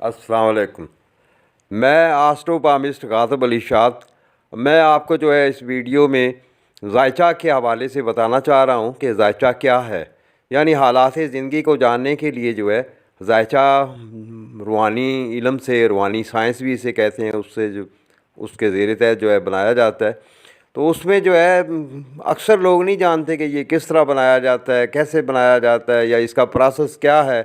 अस्सलाम वालेकुम। मैं आस्ट्रोपामिस्ट गाज़िब अली शाद। मैं आपको जो है इस वीडियो में ज़ायचा के हवाले से बताना चाह रहा हूँ कि ज़ायचा क्या है। यानी हालात ज़िंदगी को जानने के लिए जो है ज़ायचा रूहानी इल्म से, रूहानी साइंस भी इसे कहते हैं, उससे जो उसके ज़ेर तहत जो है बनाया जाता है। तो उसमें जो है अक्सर लोग नहीं जानते कि ये किस तरह बनाया जाता है, कैसे बनाया जाता है, या इसका प्रोसेस क्या है।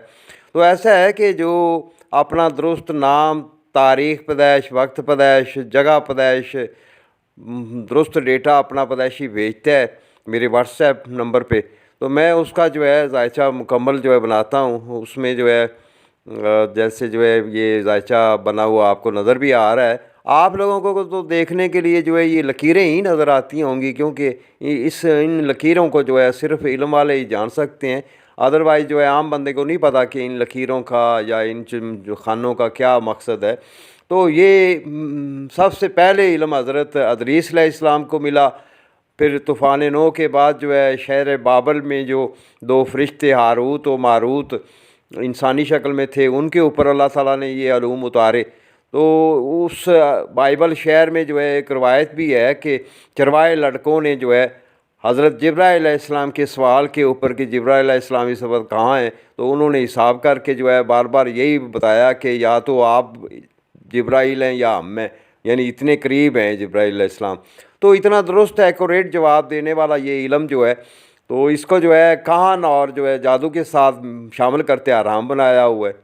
तो ऐसा है कि जो अपना दुरुस्त नाम, तारीख़ पैदाइश, वक्त पैदाइश, जगह पैदाइश, दुरुस्त डेटा अपना पैदाइशी भेजता है मेरे व्हाट्सएप नंबर पे, तो मैं उसका जो है ज़ायचा मुकम्मल जो है बनाता हूँ। उसमें जो है जैसे जो है ये ज़ायचा बना हुआ आपको नज़र भी आ रहा है। आप लोगों को तो देखने के लिए जो है ये लकीरें ही नज़र आती होंगी, क्योंकि इन लकीरों को जो है सिर्फ़ इल्म वाले ही जान सकते हैं। अदरवाइज़ जो है आम बंदे को नहीं पता कि इन लकीरों का या इन जो खानों का क्या मकसद है। तो ये सबसे पहले इल्म हज़रत अदरीस अलैहिस्सलाम को मिला। फिर तूफ़ान नूह के बाद जो है शहर बाबल में जो दो फरिश्ते हारूत और मारूत इंसानी शक्ल में थे, उनके ऊपर अल्लाह ताला ने ये अलूम उतारे। तो उस बाइबल शहर में जो है एक रवायत भी है कि चरवाहे लड़कों ने जो है हज़रत जिब्राइल अलैहिस्सलाम के सवाल के ऊपर कि जिब्राइल अलैहिस्सलाम इस वक्त कहाँ हैं, तो उन्होंने हिसाब करके जो है बार बार यही बताया कि या तो आप जिब्राइल हैं या हम हैं, यानी इतने करीब हैं जिब्राइल अलैहिस्सलाम। तो इतना दुरुस्त एक्यूरेट जवाब देने वाला ये इल्म जो है, तो इसको जो है कहान और जो है जादू के साथ शामिल करते आराम बनाया हुआ है।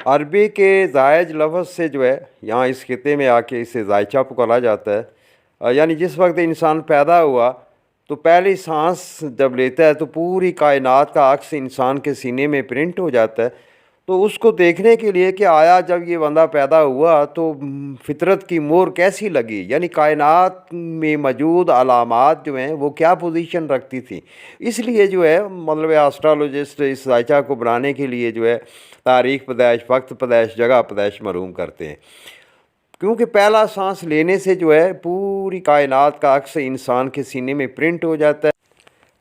अरबी के जायज लफ्ज़ से जो है यहाँ इस खिते में आके इसे ज़ायचा पुकारा जाता है। यानी जिस वक्त इंसान पैदा हुआ तो पहली सांस जब लेता है तो पूरी कायनात का अक्स इंसान के सीने में प्रिंट हो जाता है। तो उसको देखने के लिए कि आया जब ये बंदा पैदा हुआ तो फितरत की मोर कैसी लगी, यानी कायनात में मौजूद अलामात जो हैं वो क्या पोजीशन रखती थी। इसलिए जो है मतलब एस्ट्रोलॉजिस्ट इस ज़ायचा को बनाने के लिए जो है तारीख़ पैदाइश, वक्त पैदाइश, जगह पैदाइश मालूम करते हैं, क्योंकि पहला सांस लेने से जो है पूरी कायनात का अक्स इंसान के सीने में प्रिंट हो जाता है।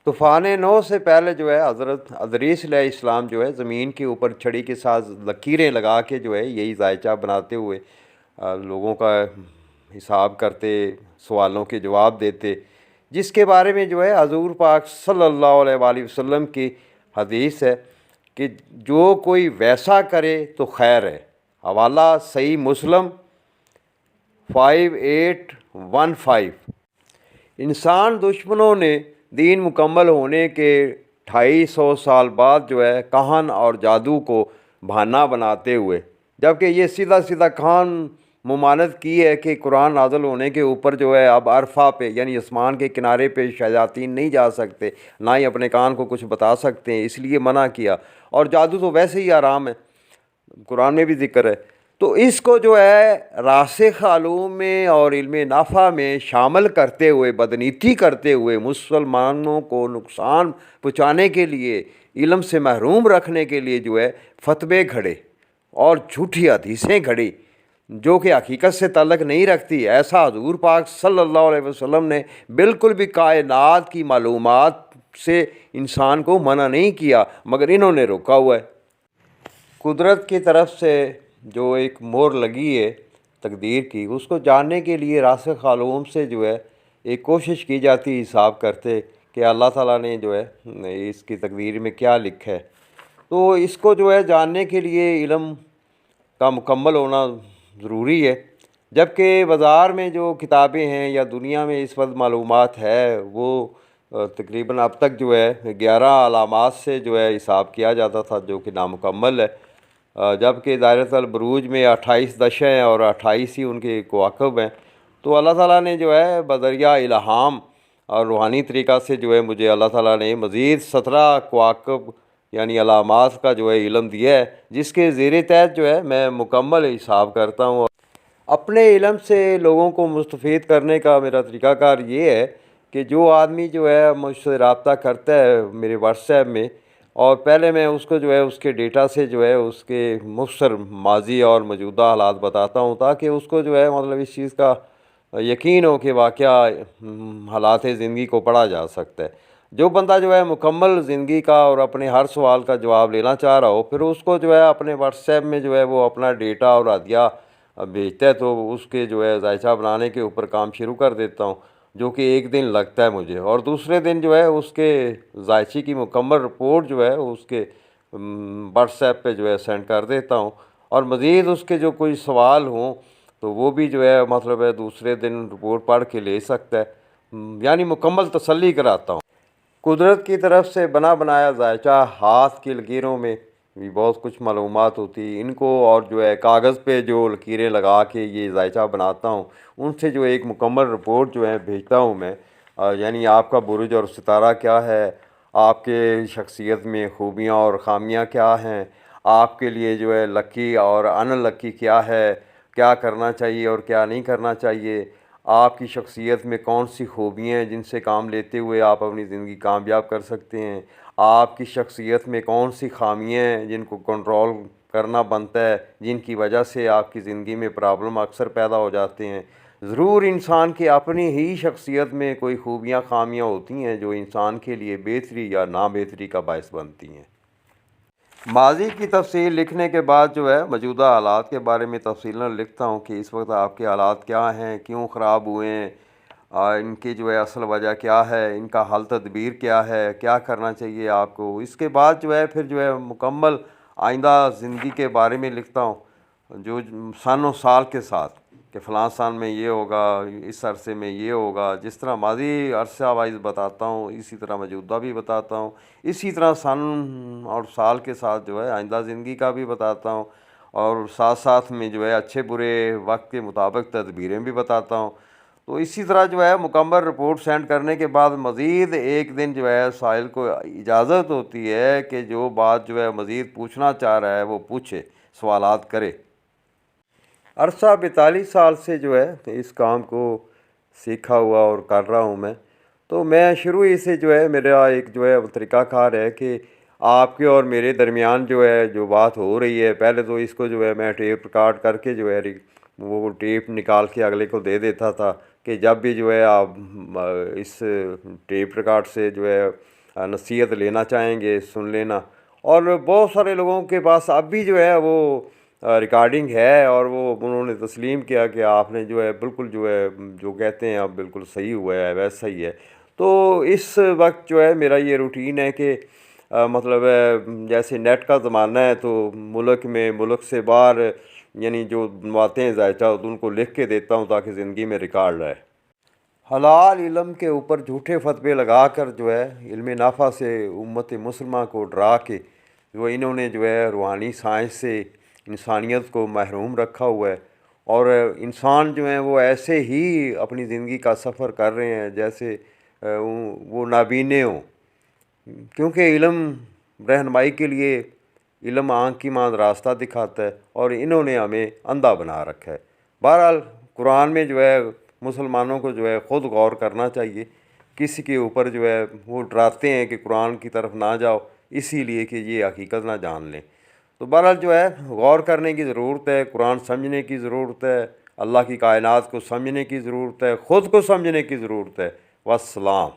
तूफ़ान नूह से पहले जो है हज़रत अदरीस अलैहिस्सलाम जो है ज़मीन के ऊपर छड़ी के साथ लकीरें लगा के जो है यही ज़ायचा बनाते हुए लोगों का हिसाब करते, सवालों के जवाब देते, जिसके बारे में जो है हज़ूर पाक सल्लल्लाहु अलैहि वसल्लम की हदीस है कि जो कोई वैसा करे तो खैर है। हवाला सही मुस्लिम 5815। इंसान दुश्मनों ने दीन मुकम्मल होने के 250 साल बाद जो है कहान और जादू को बहाना बनाते हुए, जबकि ये सीधा सीधा कहान मुमानत की है कि कुरान नाज़िल होने के ऊपर जो है अब अरफा पे यानी आसमान के किनारे पे शयातीन नहीं जा सकते, ना ही अपने कान को कुछ बता सकते हैं, इसलिए मना किया। और जादू तो वैसे ही आराम है, कुरान में भी ज़िक्र है। तो इसको जो है रासिख आलूम में और इल्म नाफ़ा में शामिल करते हुए, बदनीति करते हुए, मुसलमानों को नुकसान पहुँचाने के लिए, इल्म से महरूम रखने के लिए जो है फतवे घड़े और झूठी हदीसें घड़ी जो कि हकीकत से ताल्लुक़ नहीं रखती। ऐसा हज़ूर पाक सल्लल्लाहु अलैहि वसल्लम ने बिल्कुल भी कायनात की मालूमात से इंसान को मना नहीं किया, मगर इन्होंने रोका हुआ है। कुदरत की तरफ से जो एक मोहर लगी है तकदीर की, उसको जानने के लिए रासिख आलूम से जो है एक कोशिश की जाती, हिसाब करते कि अल्लाह ताला ने जो है इसकी तकदीर में क्या लिखा है। तो इसको जो है जानने के लिए इल्म का मुकम्मल होना ज़रूरी है। जबकि बाज़ार में जो किताबें हैं या दुनिया में इस वक्त मालूमात है वो तकरीबन अब तक जो है 11 अलामात से जो है हिसाब किया जाता था, जो कि नामुकम्मल है। जबकि दायरतुल बुरूज में 28 दशा हैं और 28 ही उनके कवाकब हैं। तो अल्लाह ताला ने जो है बज़रिया इल्हाम और रूहानी तरीक़ा से जो है मुझे अल्लाह ताला ने मज़ीद 17 कवाकब यानी अलामात का जो है इल्म दिया है, जिसके ज़ेर तहत जो है मैं मुकम्मल हिसाब करता हूँ। अपने इल्म से लोगों को मुस्तफ़ीद करने का मेरा तरीक़ाकार ये है कि जो आदमी जो है मुझसे रब्ता करता है मेरे व्हाट्सएप में, और पहले मैं उसको जो है उसके डेटा से जो है उसके मुफ़स्सर माजी और मौजूदा हालात बताता हूँ, ताकि उसको जो है मतलब इस चीज़ का यकीन हो कि वाक़या हालात ज़िंदगी को पढ़ा जा सकता है। جو بندہ جو ہے مکمل زندگی کا اور اپنے ہر سوال کا جواب لینا چاہ رہا ہو، پھر اس کو جو ہے اپنے واٹس ایپ میں جو ہے وہ اپنا ڈیٹا اور عطیہ بھیجتا ہے، تو اس کے جو ہے ذائچہ بنانے کے اوپر کام شروع کر دیتا ہوں، جو کہ ایک دن لگتا ہے مجھے، اور دوسرے دن جو ہے اس کے ذائچے کی مکمل رپورٹ جو ہے اس کے واٹس ایپ پہ جو ہے سینڈ کر دیتا ہوں، اور مزید اس کے جو کوئی سوال ہوں تو وہ بھی جو ہے مطلب ہے دوسرے دن رپورٹ پڑھ کے لے سکتا ہے، یعنی مکمل تسلی کراتا ہوں۔ قدرت کی طرف سے بنا بنایا ذائچہ ہاتھ کی لکیروں میں بھی بہت کچھ معلومات ہوتی، ان کو اور جو ہے کاغذ پہ جو لکیریں لگا کے یہ ذائچہ بناتا ہوں، ان سے جو ایک مکمل رپورٹ جو ہے بھیجتا ہوں میں، یعنی آپ کا برج اور ستارہ کیا ہے، آپ کے شخصیت میں خوبیاں اور خامیاں کیا ہیں، آپ کے لیے جو ہے لکی اور ان لکی کیا ہے، کیا کرنا چاہیے اور کیا نہیں کرنا چاہیے، آپ کی شخصیت میں کون سی خوبیاں ہیں جن سے کام لیتے ہوئے آپ اپنی زندگی کامیاب کر سکتے ہیں، آپ کی شخصیت میں کون سی خامیاں ہیں جن کو کنٹرول کرنا بنتا ہے، جن کی وجہ سے آپ کی زندگی میں پرابلم اکثر پیدا ہو جاتے ہیں۔ ضرور انسان کی اپنی ہی شخصیت میں کوئی خوبیاں خامیاں ہوتی ہیں جو انسان کے لیے بہتری یا نا بہتری کا باعث بنتی ہیں۔ ماضی کی تفصیل لکھنے کے بعد جو ہے موجودہ حالات کے بارے میں تفصیلاً لکھتا ہوں کہ اس وقت آپ کے حالات کیا ہیں، کیوں خراب ہوئے ہیں، ان کی جو ہے اصل وجہ کیا ہے، ان کا حل تدبیر کیا ہے، کیا کرنا چاہیے آپ کو۔ اس کے بعد جو ہے پھر جو ہے مکمل آئندہ زندگی کے بارے میں لکھتا ہوں، جو سن و سال کے ساتھ، کہ فلاں سال میں یہ ہوگا، اس عرصے میں یہ ہوگا، جس طرح ماضی عرصہ وائز بتاتا ہوں اسی طرح موجودہ بھی بتاتا ہوں، اسی طرح سن اور سال کے ساتھ جو ہے آئندہ زندگی کا بھی بتاتا ہوں، اور ساتھ ساتھ میں جو ہے اچھے برے وقت کے مطابق تدبیریں بھی بتاتا ہوں۔ تو اسی طرح جو ہے مکمل رپورٹ سینڈ کرنے کے بعد مزید ایک دن جو ہے سائل کو اجازت ہوتی ہے کہ جو بات جو ہے مزید پوچھنا چاہ رہا ہے وہ پوچھے، سوالات کرے۔ عرصہ 42 سال سے جو ہے اس کام کو سیکھا ہوا اور کر رہا ہوں میں، تو میں شروع ہی سے جو ہے میرا ایک جو ہے طریقہ کار ہے کہ آپ کے اور میرے درمیان جو ہے جو بات ہو رہی ہے، پہلے تو اس کو جو ہے میں ٹیپ ریکارڈ کر کے جو ہے وہ ٹیپ نکال کے اگلے کو دے دیتا تھا کہ جب بھی جو ہے آپ اس ٹیپ ریکارڈ سے جو ہے نصیحت لینا چاہیں گے سن لینا، اور بہت سارے لوگوں کے پاس اب بھی جو ہے وہ ریکارڈنگ ہے، اور وہ انہوں نے تسلیم کیا کہ آپ نے جو ہے بالکل جو ہے جو کہتے ہیں اب بالکل صحیح ہوا ہے، ویسا ہی ہے۔ تو اس وقت جو ہے میرا یہ روٹین ہے کہ مطلب ہے جیسے نیٹ کا زمانہ ہے تو ملک میں ملک سے باہر یعنی جو بنواتے ہیں ذائچہ ان کو لکھ کے دیتا ہوں تاکہ زندگی میں ریکارڈ رہے۔ حلال علم کے اوپر جھوٹے فتوے لگا کر جو ہے علم نافع سے امت مسلمہ کو ڈرا کے جو انہوں نے جو ہے روحانی سائنس سے انسانیت کو محروم رکھا ہوا ہے، اور انسان جو ہیں وہ ایسے ہی اپنی زندگی کا سفر کر رہے ہیں جیسے وہ نابینے ہوں، کیونکہ علم رہنمائی کے لیے علم آنکھ کی ماند راستہ دکھاتا ہے، اور انہوں نے ہمیں اندھا بنا رکھا ہے۔ بہرحال قرآن میں جو ہے مسلمانوں کو جو ہے خود غور کرنا چاہیے، کسی کے اوپر جو ہے وہ ڈراتے ہیں کہ قرآن کی طرف نہ جاؤ اسی لیے کہ یہ حقیقت نہ جان لیں۔ تو بہرحال جو ہے غور کرنے کی ضرورت ہے، قرآن سمجھنے کی ضرورت ہے، اللہ کی کائنات کو سمجھنے کی ضرورت ہے، خود کو سمجھنے کی ضرورت ہے۔ والسلام۔